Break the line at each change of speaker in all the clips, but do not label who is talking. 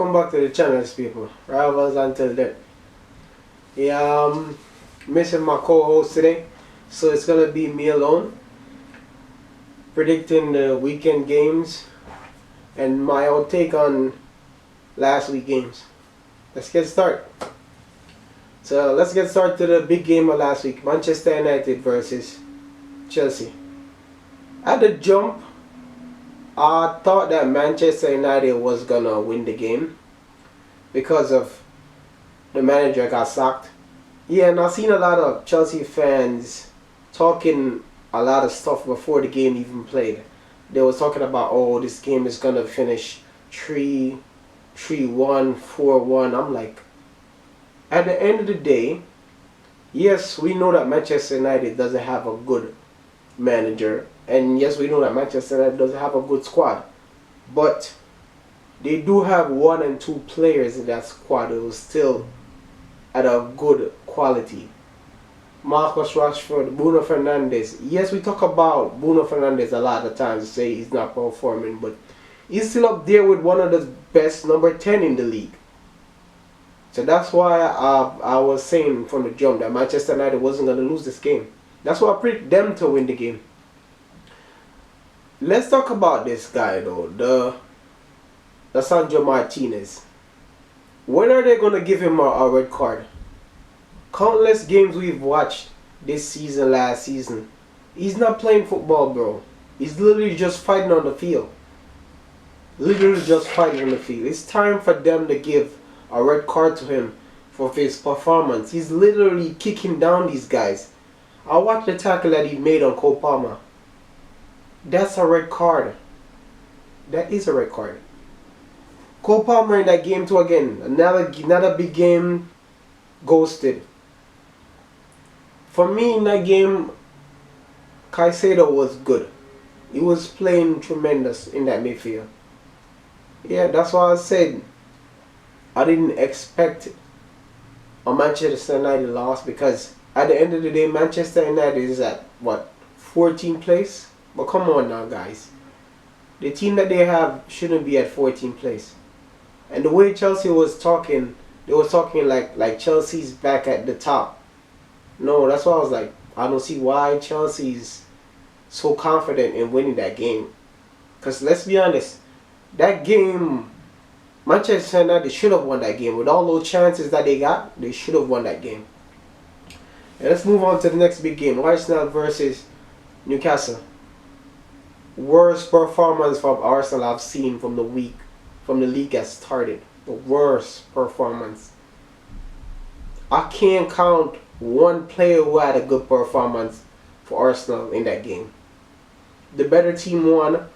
welcome back to the channels, people. Rivals until then. Yeah, missing my co-host today, so it's gonna be me alone, predicting the weekend games and my outtake on last week games. Let's get started. So let's get started to the big game of last week: Manchester United versus Chelsea. At the jump, I thought that Manchester United was gonna win the game because of the manager got sacked. Yeah, and I've seen a lot of Chelsea fans talking a lot of stuff before the game even played. They was talking about, oh, this game is gonna finish 3-1, 4-1. I'm like, at the end of the day, yes, we know that Manchester United doesn't have a good manager, and yes, we know that Manchester United doesn't have a good squad, but they do have one and two players in that squad who is still at a good quality. Marcus Rashford, Bruno Fernandes. Yes, we talk about Bruno Fernandes a lot of times, say he's not performing, but he's still up there with one of the best number 10 in the league. So that's why I was saying from the jump that Manchester United wasn't going to lose this game. That's why I picked them to win the game. Let's talk about this guy though, the Sandro Martinez. When are they going to give him a red card? Countless games we've watched this season, last season, he's not playing football, bro. He's literally just fighting on the field. Literally just fighting on the field. It's time for them to give a red card to him for his performance. He's literally kicking down these guys. I watched the tackle that he made on Cole Palmer. That's a red card. That is a red card. Cole Palmer in that game too again. Another big game, ghosted. For me in that game, Caicedo was good. He was playing tremendous in that midfield. Yeah, that's why I said I didn't expect a Manchester United loss, because at the end of the day, Manchester United is at what, 14th place? But come on now, guys. The team that they have shouldn't be at 14th place. And the way Chelsea was talking, they was talking like Chelsea's back at the top. No, that's why I was like, I don't see why Chelsea's so confident in winning that game. Because let's be honest, that game, Manchester United should have won that game. With all those chances that they got, they should have won that game. And let's move on to the next big game. Arsenal versus Newcastle. Worst performance from Arsenal I've seen from the league has started. The worst performance. I can't count one player who had a good performance for Arsenal in that game. The better team won.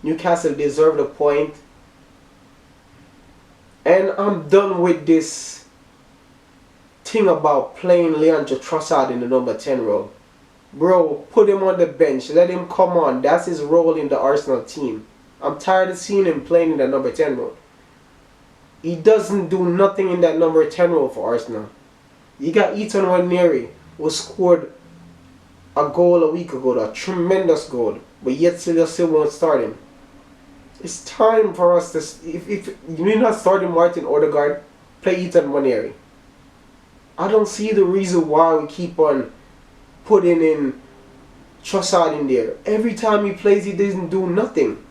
Newcastle deserved a point. And I'm done with this thing about playing Leandro Trossard in the number 10 role. Bro, put him on the bench. Let him come on. That's his role in the Arsenal team. I'm tired of seeing him playing in the number 10 role. He doesn't do nothing in that number 10 role for Arsenal. You got Ethan Nwaneri, who scored a goal a week ago, a tremendous goal, but yet still won't start him. It's time for us to, if you're not starting Martin Odegaard, play Ethan Nwaneri. I don't see the reason why we keep on putting in Trossard in there. Every time he plays, he doesn't do nothing.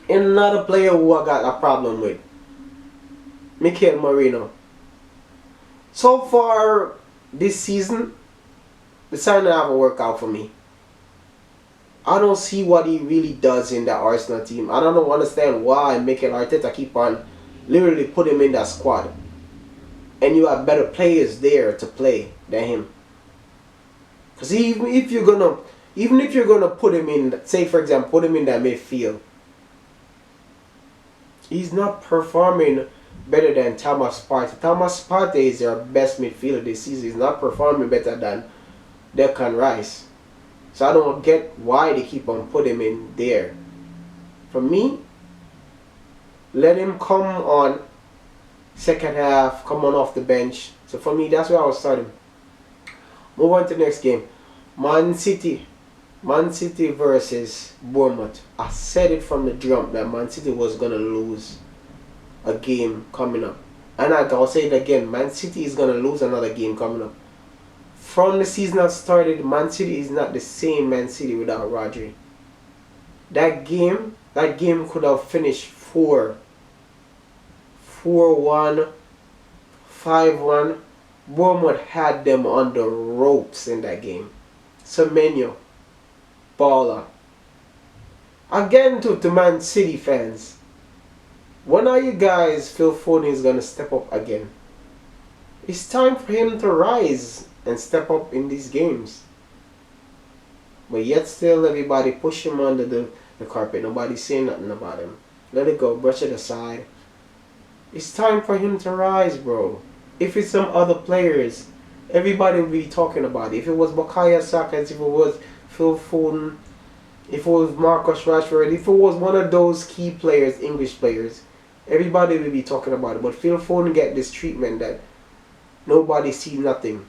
And another player who I got a problem with, Mikel Merino. So far this season, the signing haven't worked out for me. I don't see what he really does in that Arsenal team. I don't understand why Mikel Arteta keep on literally put him in that squad. And you have better players there to play than him. Because even if you're gonna put him in, say for example, put him in that midfield, he's not performing better than Thomas Partey. Thomas Partey is their best midfielder this season. He's not performing better than Declan Rice. So I don't get why they keep on putting him in there. For me, let him come on second half, come on off the bench. So for me, that's where I was starting. Move on to the next game. Man City versus Bournemouth. I said it from the jump that Man City was going to lose. a game coming up. And I'll say it again, Man City is going to lose another game coming up. From the season that started, Man City is not the same Man City without Rodri. That game could have finished 4-1, 5-1. Bournemouth had them on the ropes in that game. Semenyo, baller. Again to Man City fans, when are you guys Phil Foden is going to step up again? It's time for him to rise and step up in these games. But yet still everybody push him under the carpet. Nobody's saying nothing about him. Let it go, brush it aside. It's time for him to rise, bro. If it's some other players, everybody will be talking about it. If it was Bukayo Saka, if it was Phil Foden, if it was Marcus Rashford, if it was one of those key players, English players, everybody will be talking about it. But Phil Foden get this treatment that nobody see nothing.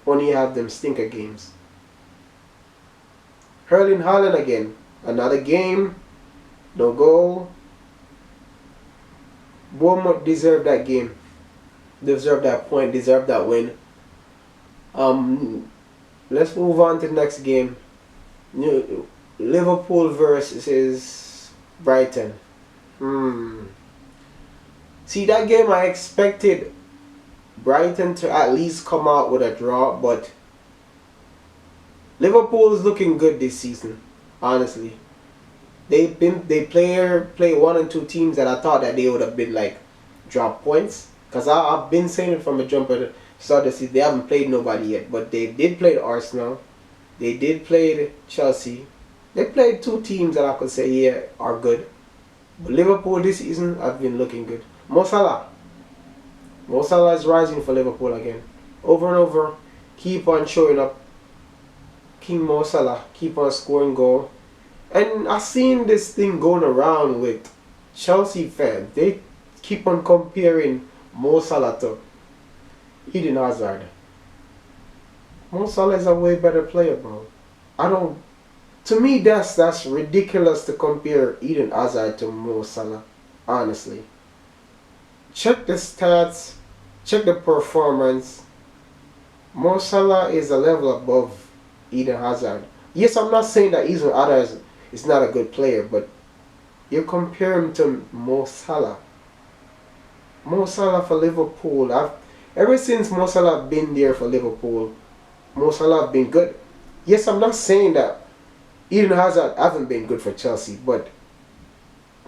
Only have them stinker games. Erling Haaland again. Another game. No goal. Bournemouth deserved that game. Deserved that point. Deserved that win. Let's move on to the next game. Liverpool versus Brighton. See, that game I expected Brighton to at least come out with a draw, but Liverpool is looking good this season, honestly. They play one and two teams that I thought that they would have been like drop points. Because I've been saying it from a jump at the start of the season. They haven't played nobody yet, but they did play Arsenal. They did play Chelsea. They played two teams that I could say, yeah, are good. But Liverpool this season have been looking good. Mo Salah. Mo Salah is rising for Liverpool again. Over and over. Keep on showing up. King Mo Salah. Keep on scoring goal. And I've seen this thing going around with Chelsea fans. They keep on comparing Mo Salah to Eden Hazard. Mo Salah is a way better player, bro. To me, that's ridiculous to compare Eden Hazard to Mo Salah. Honestly. Check the stats. Check the performance. Mo Salah is a level above Eden Hazard. Yes, I'm not saying that Eden Hazard is not a good player, but you compare him to Mo Salah. Mo Salah for Liverpool. Ever since Mo Salah been there for Liverpool, Mo Salah have been good. Yes, I'm not saying that Eden Hazard haven't been good for Chelsea, but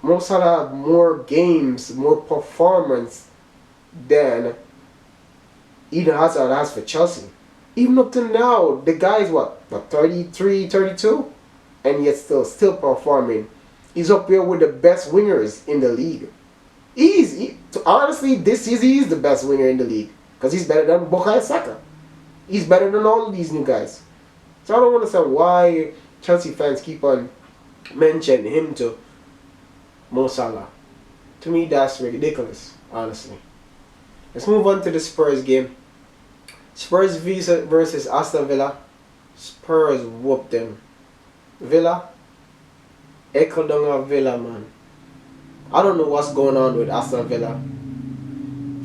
Mo Salah have more games, more performance than Eden Hazard has for Chelsea. Even up to now, the guy's what 33, 32? And yet still performing. He's up there with the best wingers in the league. Honestly, this season he's the best winger in the league. Because he's better than Bukayo Saka. He's better than all of these new guys. So I don't understand why Chelsea fans keep on mentioning him to Mo Salah. To me, that's ridiculous, honestly. Let's move on to the Spurs game. Spurs versus Aston Villa. Spurs whooped them. Villa. Echo down Villa, man. I don't know what's going on with Aston Villa.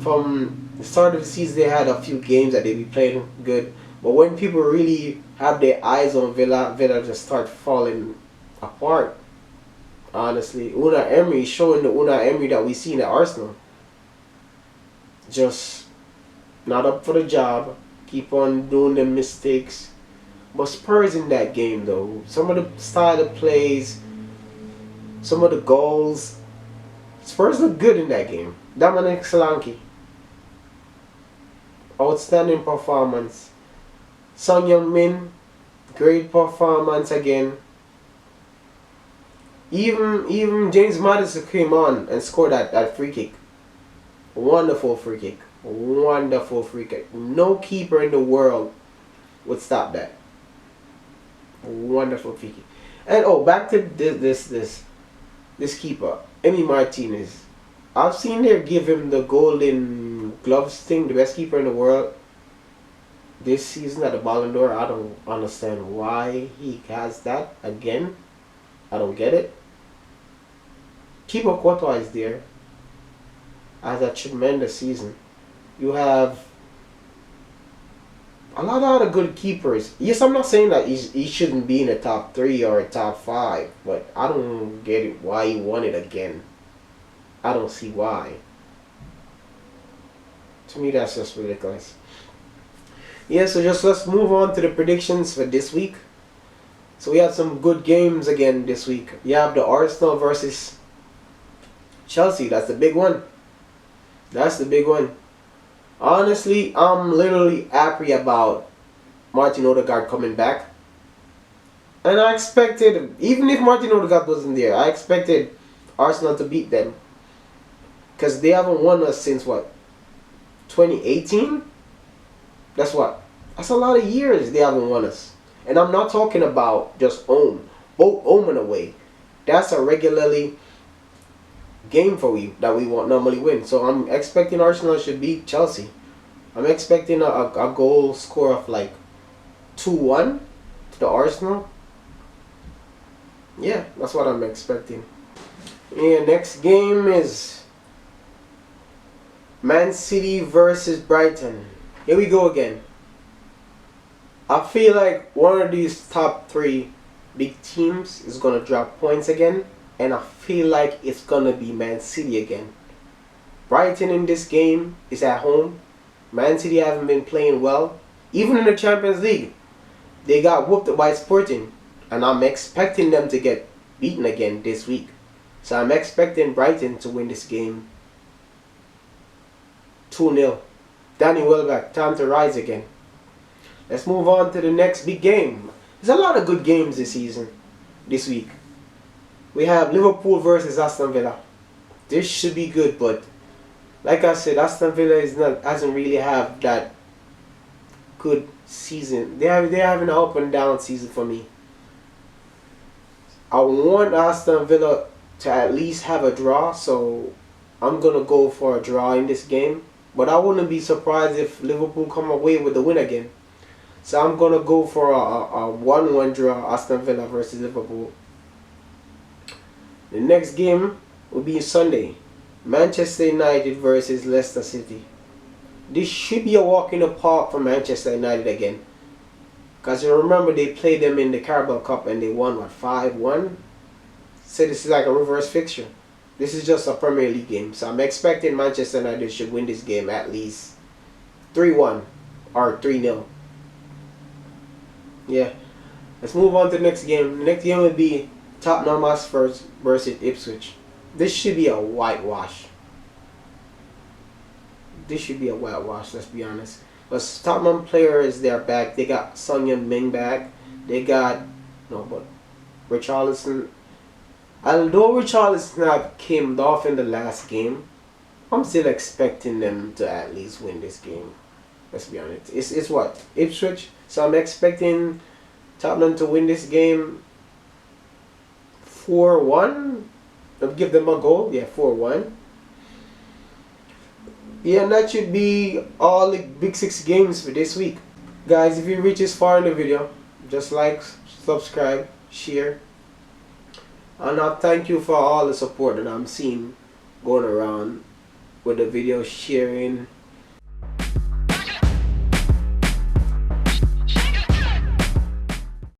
From the start of the season, they had a few games that they be playing good. But when people really have their eyes on Villa, Villa just start falling apart. Honestly, Unai Emery is showing the Unai Emery that we seen at Arsenal. Just not up for the job. Keep on doing the mistakes. But Spurs in that game though, some of the style of plays, some of the goals, Spurs look good in that game. Dominic Solanke, outstanding performance. Son Heung-min, great performance again. Even James Maddison came on and scored that free kick. Wonderful free kick. Wonderful free kick. No keeper in the world would stop that. Wonderful free kick. And back to this keeper, Emi Martinez. I've seen they give him the golden gloves thing, the best keeper in the world. This season at the Ballon d'Or, I don't understand why he has that again. I don't get it. Thibaut Courtois is there. has a tremendous season. You have a lot of other good keepers. Yes, I'm not saying that he shouldn't be in the top 3 or top 5, but I don't get it why he won it again. I don't see why. To me, that's just ridiculous. Yeah, so just let's move on to the predictions for this week. So we had some good games again this week. You have the Arsenal versus Chelsea. That's the big one. That's the big one. Honestly, I'm literally happy about Martin Odegaard coming back. And I expected, even if Martin Odegaard wasn't there, I expected Arsenal to beat them. Because they haven't won us since what? 2018? That's what? That's a lot of years they haven't won us. And I'm not talking about just home. Both home and away. That's a regularly game for we that we won't normally win. So I'm expecting Arsenal should beat Chelsea. I'm expecting a goal score of like 2-1 to the Arsenal. Yeah, that's what I'm expecting. Yeah, next game is Man City versus Brighton. Here we go again. I feel like one of these top 3 big teams is going to drop points again. And I feel like it's going to be Man City again. Brighton in this game is at home. Man City haven't been playing well. Even in the Champions League, they got whooped by Sporting. And I'm expecting them to get beaten again this week. So I'm expecting Brighton to win this game 2-0. Danny Welbeck, time to rise again. Let's move on to the next big game. There's a lot of good games this week. We have Liverpool versus Aston Villa. This should be good, but like I said, Aston Villa hasn't really have that good season. They're having an up and down season for me. I want Aston Villa to at least have a draw, so I'm gonna go for a draw in this game. But I wouldn't be surprised if Liverpool come away with the win again. So I'm gonna go for a 1-1 draw, Aston Villa versus Liverpool. The next game will be Sunday. Manchester United versus Leicester City. This should be a walk in the park for Manchester United again. Because you remember they played them in the Carabao Cup and they won, what, 5-1? So this is like a reverse fixture. This is just a Premier League game. So I'm expecting Manchester United should win this game at least 3-1 or 3-0. Yeah. Let's move on to the next game. The next game will be Tottenham Hotspur versus Ipswich. This should be a whitewash. This should be a whitewash, let's be honest. But Tottenham players, they're back. They got Son Heung-min back. They got, Richarlison. Although Richarlison came off in the last game, I'm still expecting them to at least win this game. Let's be honest. It's what? Ipswich. So I'm expecting Tottenham to win this game 4-1. I'll give them a goal. Yeah, 4-1. Yeah, and that should be all the Big 6 games for this week. Guys, if you reach this far in the video, just like, subscribe, share. And I thank you for all the support that I'm seeing going around with the video, sharing,